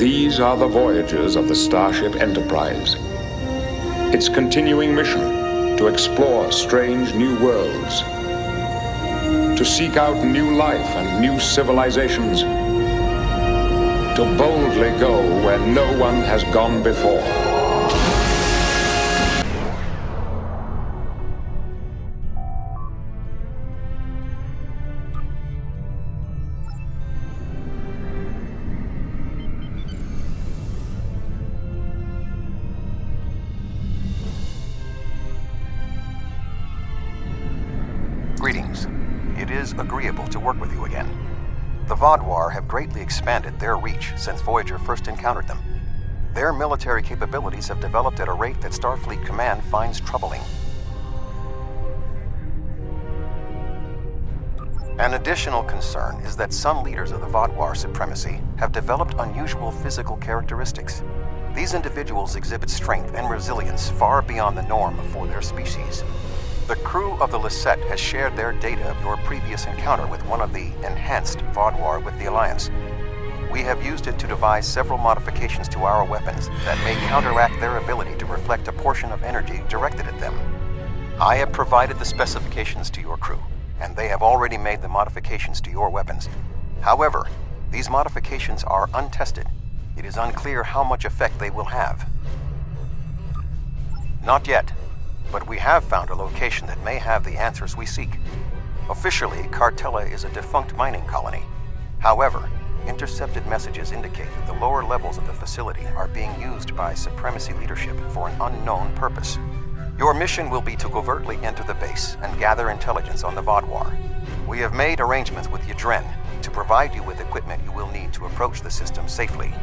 These are the voyages of the Starship Enterprise. Its continuing mission to explore strange new worlds, to seek out new life and new civilizations, to boldly go where no one has gone before. Greetings. It is agreeable to work with you again. The Vaadwaur have greatly expanded their reach since Voyager first encountered them. Their military capabilities have developed at a rate that Starfleet Command finds troubling. An additional concern is that some leaders of the Vaadwaur supremacy have developed unusual physical characteristics. These individuals exhibit strength and resilience far beyond the norm for their species. The crew of the Deceit has shared their data of your previous encounter with one of the enhanced Vaadwaur with the Alliance. We have used it to devise several modifications to our weapons that may counteract their ability to reflect a portion of energy directed at them. I have provided the specifications to your crew, and they have already made the modifications to your weapons. However, these modifications are untested. It is unclear how much effect they will have. Not yet. But we have found a location that may have the answers we seek. Officially, Cartella is a defunct mining colony. However, intercepted messages indicate that the lower levels of the facility are being used by Supremacy leadership for an unknown purpose. Your mission will be to covertly enter the base and gather intelligence on the Vaadwaur. We have made arrangements with RYZEN to provide you with equipment you will need to approach the system safely.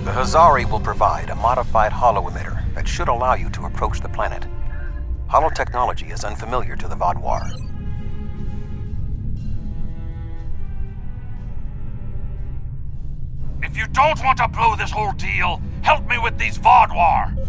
The Hazari will provide a modified holo-emitter that should allow you to approach the planet. Holotechnology is unfamiliar to the Vaadwaur. If you don't want to blow this whole deal, help me with these Vaadwaur!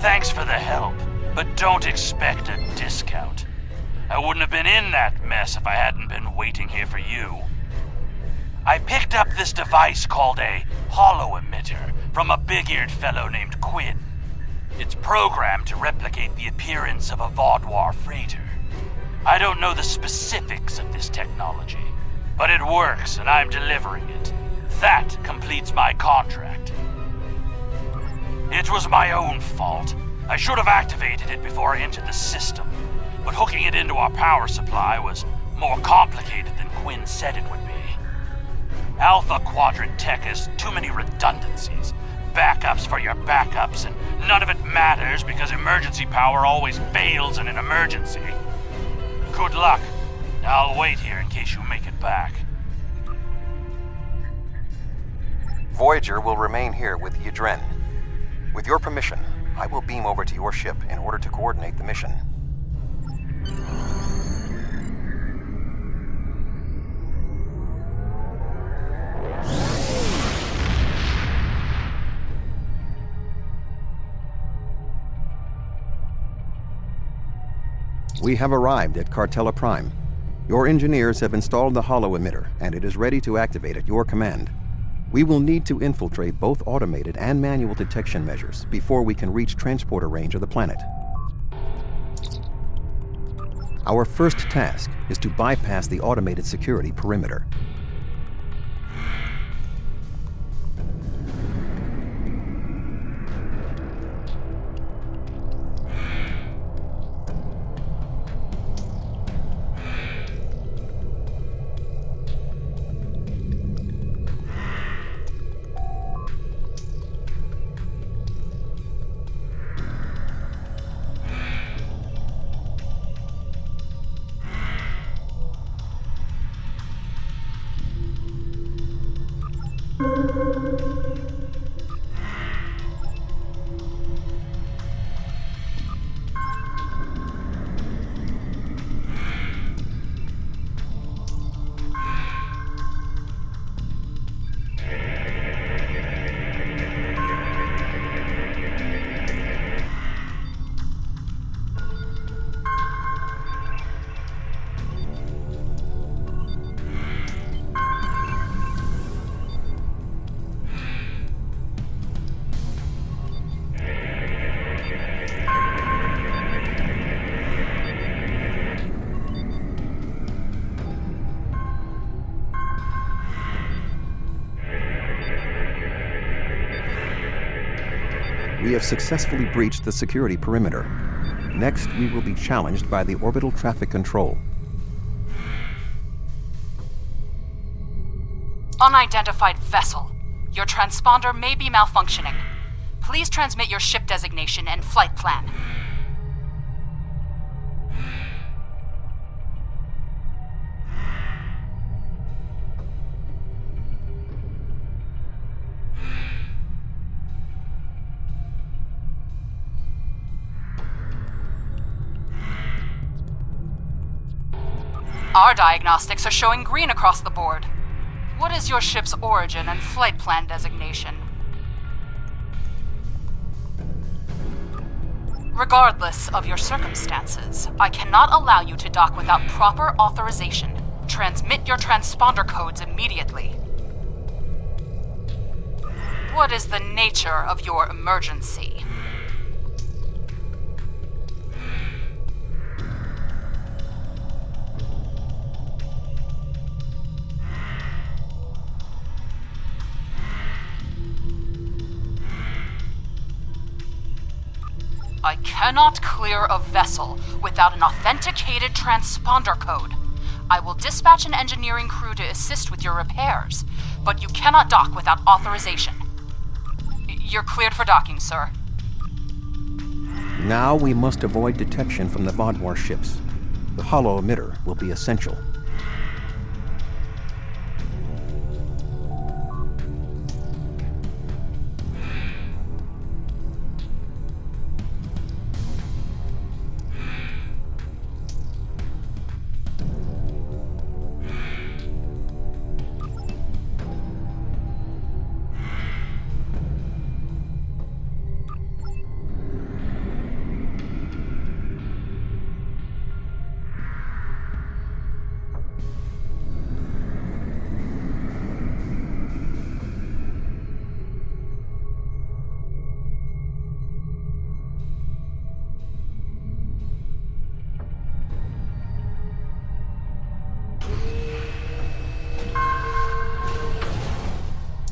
Thanks for the help, but don't expect a discount. I wouldn't have been in that mess if I hadn't been waiting here for you. I picked up this device called a holo-emitter from a big-eared fellow named Quinn. It's programmed to replicate the appearance of a Vaadwaur freighter. I don't know the specifics of this technology, but it works and I'm delivering it. That completes my contract. It was my own fault. I should have activated it before I entered the system, but hooking it into our power supply was more complicated than Quinn said it would be. Alpha Quadrant tech has too many redundancies, backups for your backups, and none of it matters because emergency power always fails in an emergency. Good luck. I'll wait here in case you make it back. Voyager will remain here with RYZEN. With your permission, I will beam over to your ship in order to coordinate the mission. We have arrived at Cartella Prime. Your engineers have installed the holo emitter, and it is ready to activate at your command. We will need to infiltrate both automated and manual detection measures before we can reach transporter range of the planet. Our first task is to bypass the automated security perimeter. We have successfully breached the security perimeter. Next, we will be challenged by the orbital traffic control. Unidentified vessel. Your transponder may be malfunctioning. Please transmit your ship designation and flight plan. Our diagnostics are showing green across the board. What is your ship's origin and flight plan designation? Regardless of your circumstances, I cannot allow you to dock without proper authorization. Transmit your transponder codes immediately. What is the nature of your emergency? I cannot clear a vessel without an authenticated transponder code. I will dispatch an engineering crew to assist with your repairs, but you cannot dock without authorization. You're cleared for docking, sir. Now we must avoid detection from the Vodwar ships. The holo emitter will be essential.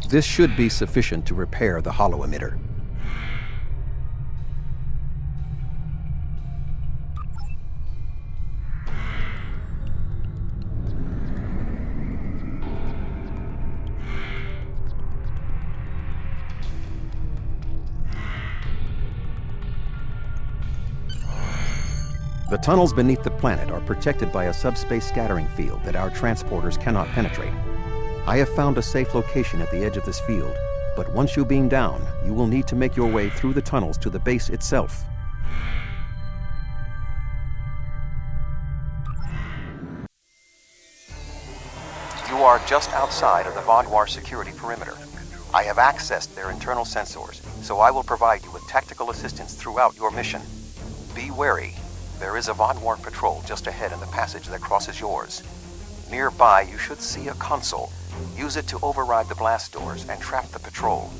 This should be sufficient to repair the holo emitter. The tunnels beneath the planet are protected by a subspace scattering field that our transporters cannot penetrate. I have found a safe location at the edge of this field, but once you beam down, you will need to make your way through the tunnels to the base itself. You are just outside of the Vodwar security perimeter. I have accessed their internal sensors, so I will provide you with tactical assistance throughout your mission. Be wary. There is a Vodwar patrol just ahead in the passage that crosses yours. Nearby, you should see a console. Use it to override the blast doors and trap the patrol.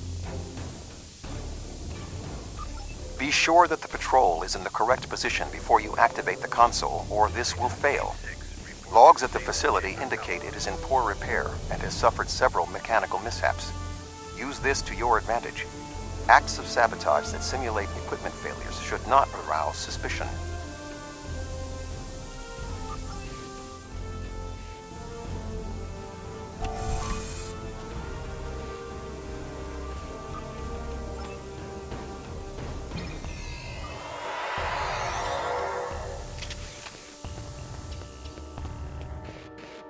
Be sure that the patrol is in the correct position before you activate the console, or this will fail. Logs at the facility indicate it is in poor repair and has suffered several mechanical mishaps. Use this to your advantage. Acts of sabotage that simulate equipment failures should not arouse suspicion.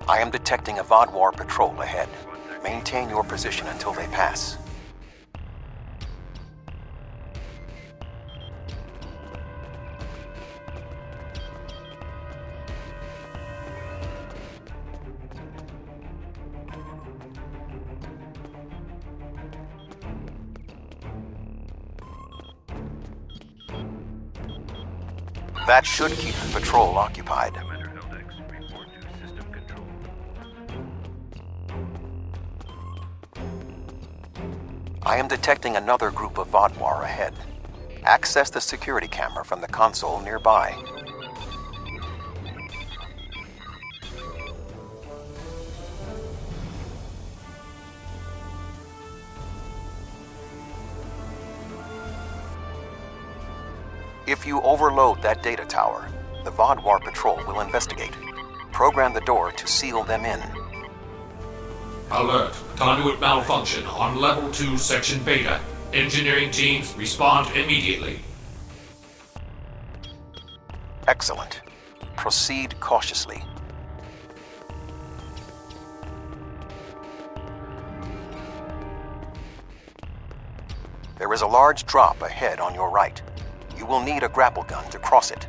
I am detecting a Vodwar patrol ahead. Maintain your position until they pass. That should keep the patrol occupied. I am detecting another group of Vodwar ahead. Access the security camera from the console nearby. If you overload that data tower, the Vodwar patrol will investigate. Program the door to seal them in. Alert. Conduit malfunction on Level 2, Section Beta. Engineering teams, respond immediately. Excellent. Proceed cautiously. There is a large drop ahead on your right. You will need a grapple gun to cross it.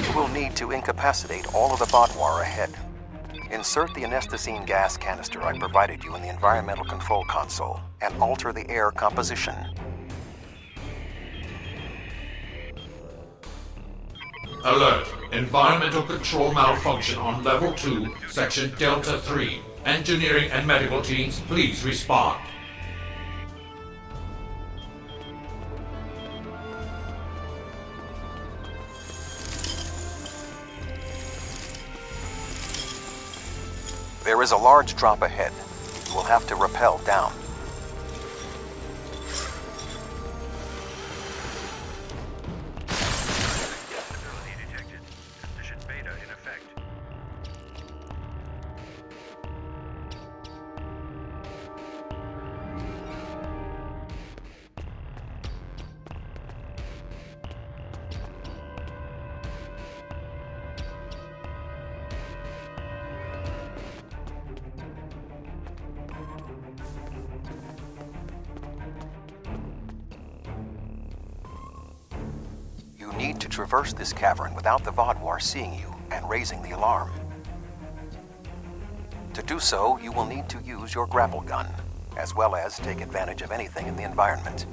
You will need to incapacitate all of the Vodwar ahead. Insert the anesthetine gas canister I provided you in the environmental control console and alter the air composition. Alert. Environmental control malfunction on Level 2, Section Delta 3. Engineering and medical teams, please respond. There is a large drop ahead. You will have to rappel down. You need to traverse this cavern without the Vodwar seeing you and raising the alarm. To do so, you will need to use your grapple gun, as well as take advantage of anything in the environment.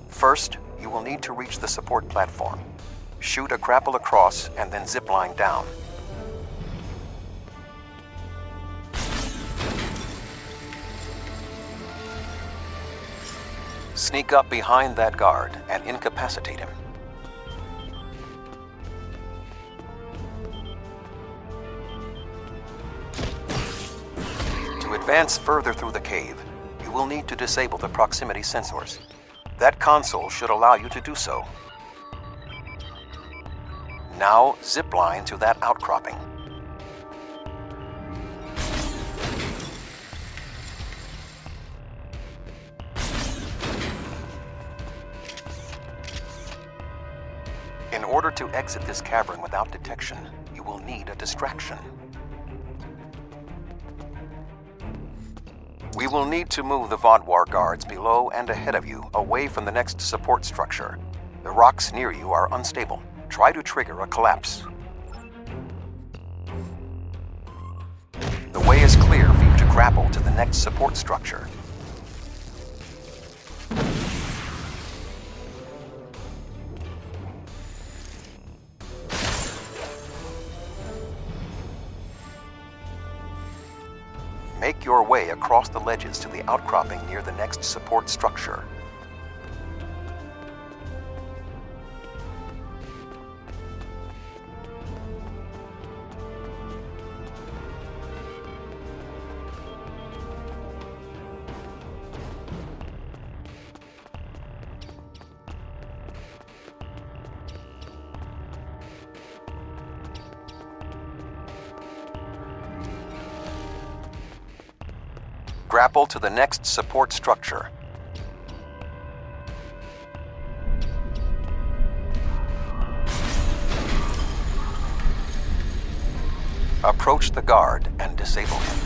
First, you will need to reach the support platform. Shoot a grapple across and then zipline down. Sneak up behind that guard and incapacitate him. To advance further through the cave, you will need to disable the proximity sensors. That console should allow you to do so. Now, zipline to that outcropping. In order to exit this cavern without detection, you will need a distraction. We will need to move the Vodwar guards below and ahead of you, away from the next support structure. The rocks near you are unstable. Try to trigger a collapse. The way is clear for you to grapple to the next support structure. Make your way across the ledges to the outcropping near the next support structure. Grapple to the next support structure. Approach the guard and disable him.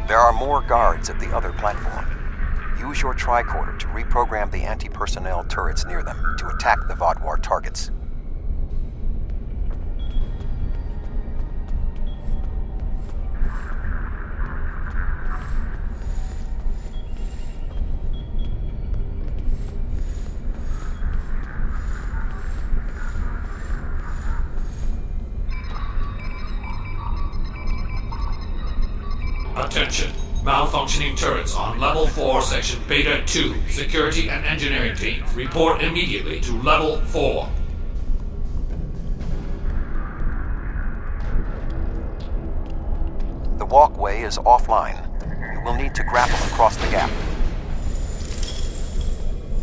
There are more guards at the other platform. Use your tricorder to reprogram the anti-personnel turrets near them to attack the Vodwar targets. Attention. Malfunctioning turrets on Level 4, Section Beta 2. Security and engineering teams, report immediately to Level 4. The walkway is offline. You will need to grapple across the gap.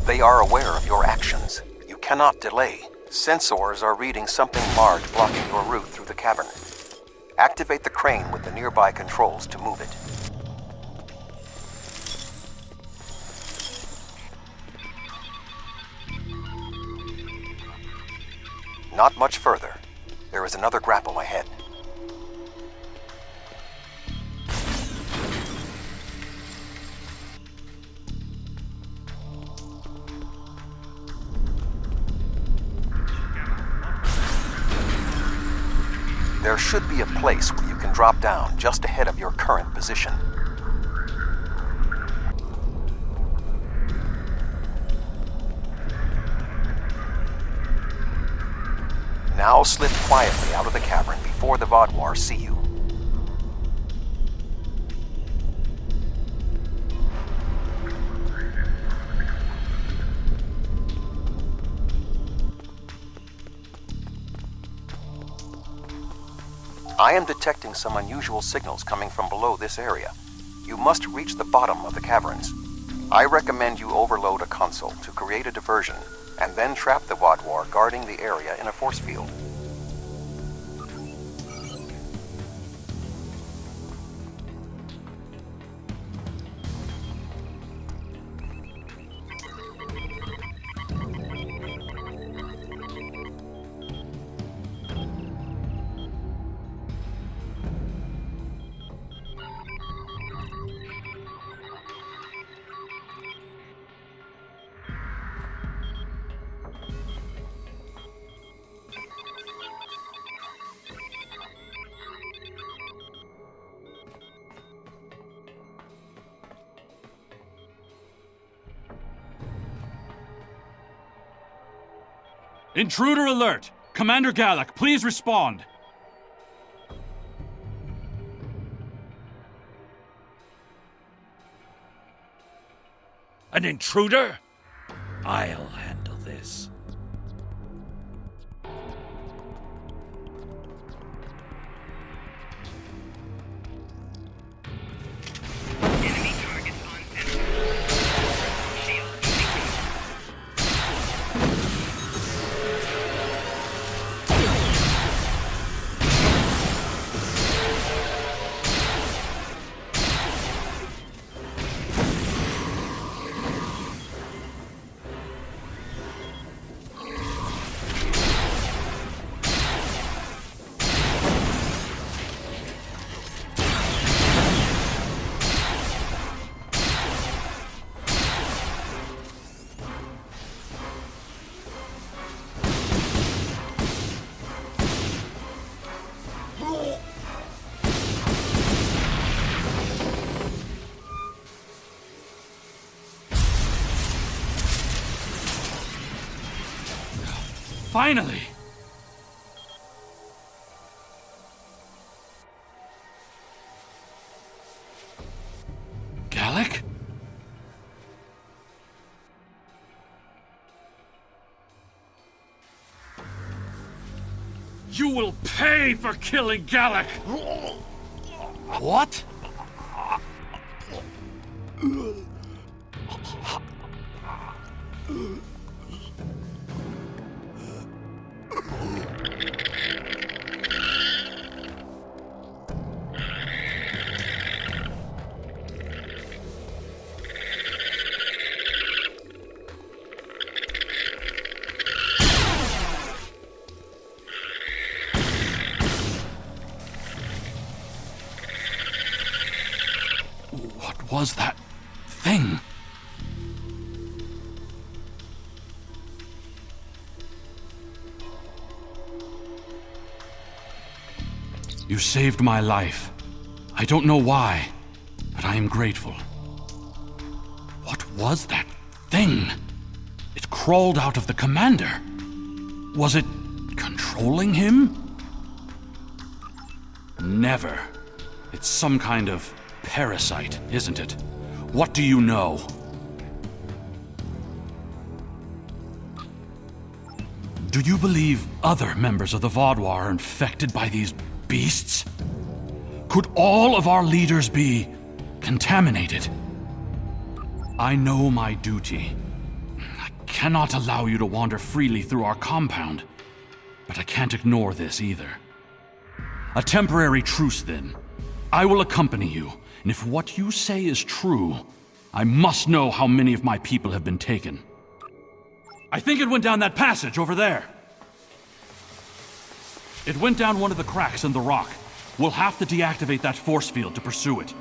They are aware of your actions. You cannot delay. Sensors are reading something large blocking your route through the cavern. Activate the crane with the nearby controls to move it. Not much further. There is another grapple ahead. There should be a place where you can drop down just ahead of your current position. Now slip quietly out of the cavern before the Vodwar see you. I am detecting some unusual signals coming from below this area. You must reach the bottom of the caverns. I recommend you overload a console to create a diversion, and then trap the Vodwar guarding the area in a force field. Intruder alert! Commander Gallic, please respond! An intruder? I'll handle this. Enemy target on enemy. Shield engaged. Finally! Gallic? You will pay for killing Gallic! What? What was that thing? You saved my life. I don't know why, but I am grateful. What was that thing? It crawled out of the commander. Was it controlling him? Never. It's some kind of parasite, isn't it? What do you know? Do you believe other members of the Vaudouar are infected by these beasts? Could all of our leaders be contaminated? I know my duty. I cannot allow you to wander freely through our compound, but I can't ignore this either. A temporary truce, then. I will accompany you, and if what you say is true, I must know how many of my people have been taken. I think it went down that passage over there. It went down one of the cracks in the rock. We'll have to deactivate that force field to pursue it.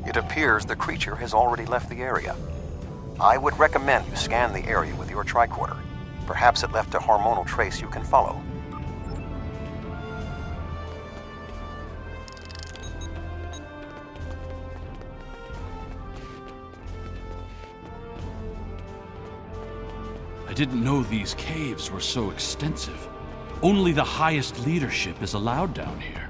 It appears the creature has already left the area. I would recommend you scan the area with your tricorder. Perhaps it left a hormonal trace you can follow. I didn't know these caves were so extensive. Only the highest leadership is allowed down here.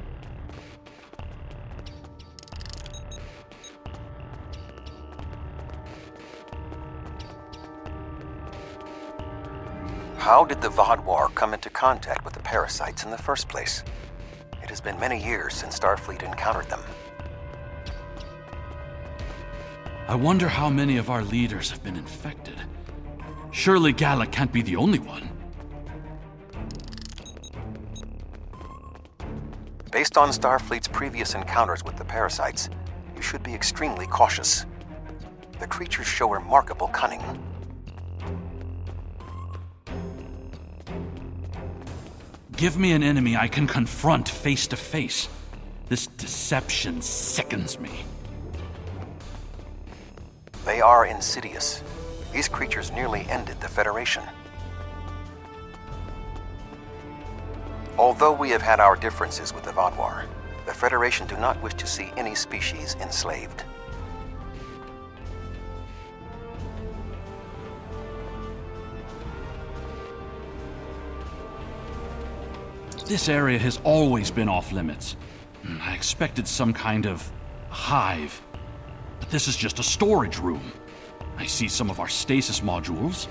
How did the Vaudouar come into contact with the parasites in the first place? It has been many years since Starfleet encountered them. I wonder how many of our leaders have been infected. Surely Gallic can't be the only one. Based on Starfleet's previous encounters with the parasites, you should be extremely cautious. The creatures show remarkable cunning. Give me an enemy I can confront face to face. This deception sickens me. They are insidious. These creatures nearly ended the Federation. Although we have had our differences with the Vaudouar, the Federation do not wish to see any species enslaved. This area has always been off limits. I expected some kind of hive, but this is just a storage room. I see some of our stasis modules,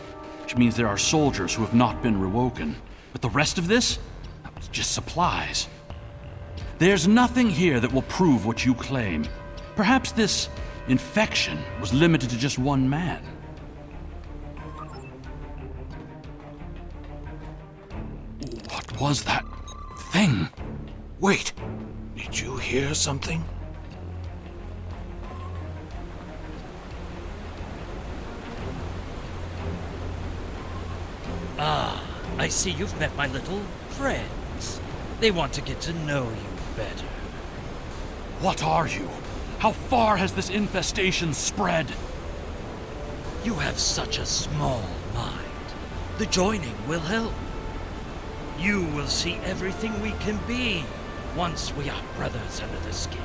which means there are soldiers who have not been rewoken. But the rest of this? It's just supplies. There's nothing here that will prove what you claim. Perhaps this infection was limited to just one man. What was that thing? Wait, did you hear something? Ah, I see you've met my little friends. They want to get to know you better. What are you? How far has this infestation spread? You have such a small mind. The joining will help. You will see everything we can be once we are brothers under the skin.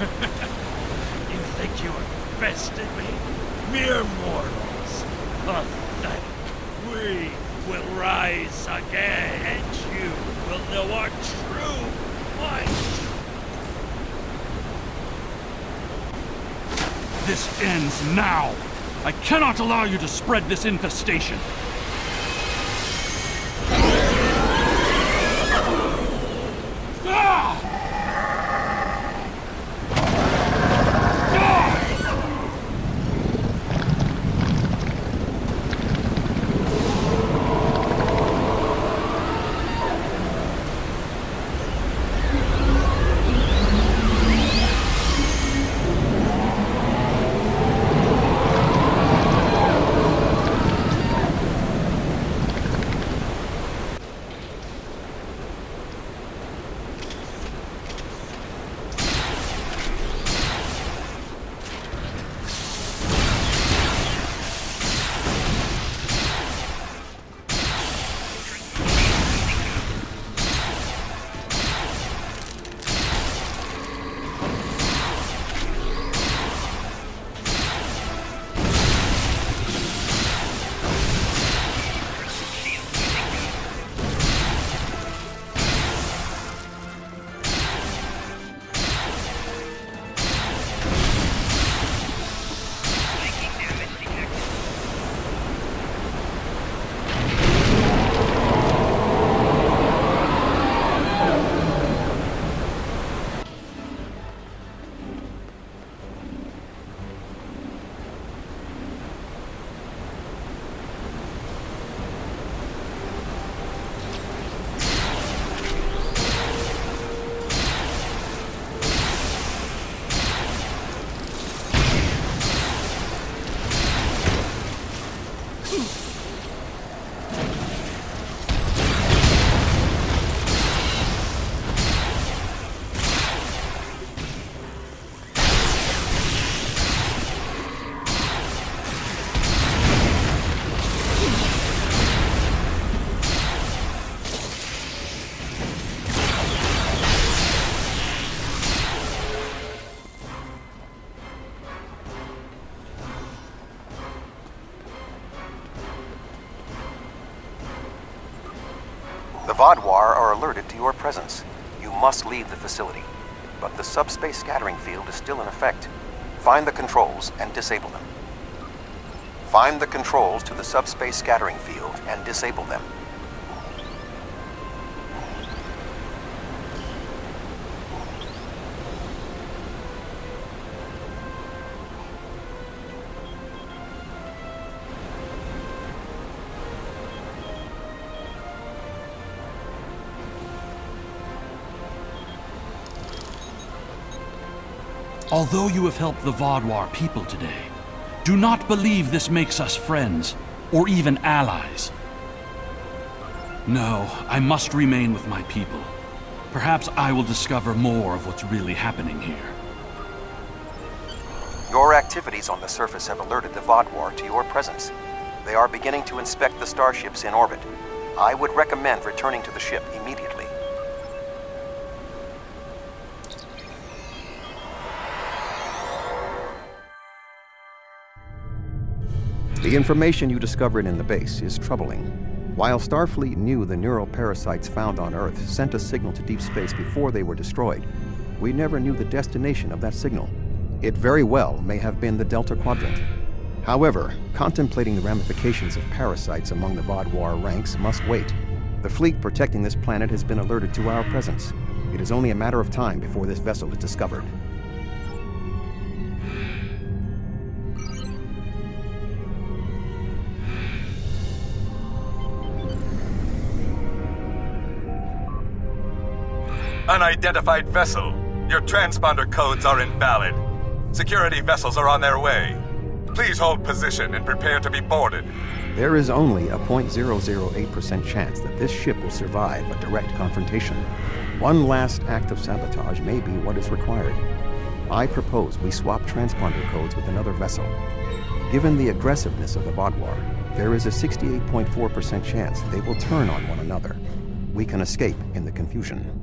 You think you have bested me? Mere mortals. Pathetic. We will rise again, and you will know our true might. This ends now! I cannot allow you to spread this infestation! The Vaadwaur are alerted to your presence. You must leave the facility. But the subspace scattering field is still in effect. Find the controls and disable them. Find the controls to the subspace scattering field and disable them. Although you have helped the Vaadwaur people today, Do not believe this makes us friends, or even allies. No, I must remain with my people. Perhaps I will discover more of what's really happening here. Your activities on the surface have alerted the Vodwar to your presence. They are beginning to inspect the starships in orbit. I would recommend returning to the ship immediately. The information you discovered in the base is troubling. While Starfleet knew the neural parasites found on Earth sent a signal to deep space before they were destroyed, we never knew the destination of that signal. It very well may have been the Delta Quadrant. However, contemplating the ramifications of parasites among the Vodwar ranks must wait. The fleet protecting this planet has been alerted to our presence. It is only a matter of time before this vessel is discovered. Unidentified vessel. Your transponder codes are invalid. Security vessels are on their way. Please hold position and prepare to be boarded. There is only a 0.008% chance that this ship will survive a direct confrontation. One last act of sabotage may be what is required. I propose we swap transponder codes with another vessel. Given the aggressiveness of the Vodwar, there is a 68.4% chance they will turn on one another. We can escape in the confusion.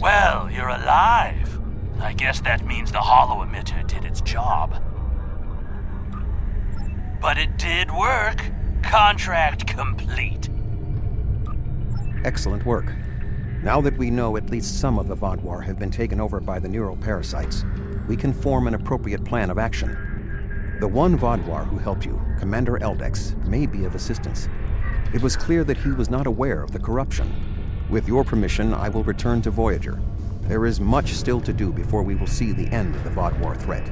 Well, you're alive. I guess that means the holo emitter did its job. But it did work. Contract complete. Excellent work. Now that we know at least some of the Vodwar have been taken over by the neural parasites, we can form an appropriate plan of action. The one Vodwar who helped you, Commander Eldex, may be of assistance. It was clear that he was not aware of the corruption. With your permission, I will return to Voyager. There is much still to do before we will see the end of the Vodwar threat.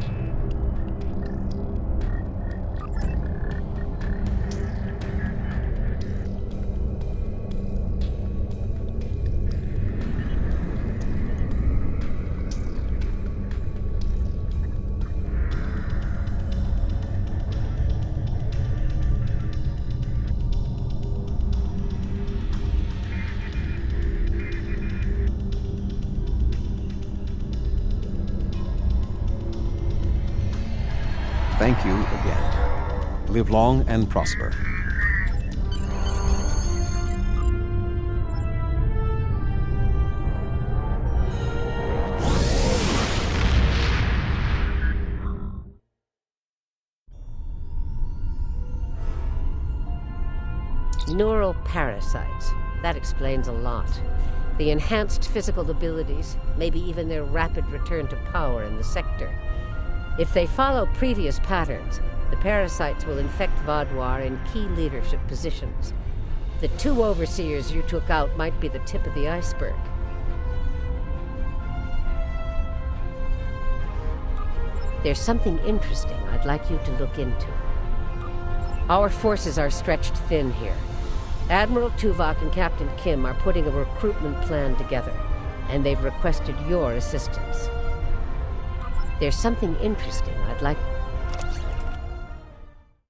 Thank you again. Live long and prosper. Neural parasites. That explains a lot. The enhanced physical abilities, maybe even their rapid return to power in the sector. If they follow previous patterns, the parasites will infect Vodwar in key leadership positions. The 2 overseers you took out might be the tip of the iceberg. There's something interesting I'd like you to look into. Our forces are stretched thin here. Admiral Tuvok and Captain Kim are putting a recruitment plan together, and they've requested your assistance. There's something interesting I'd like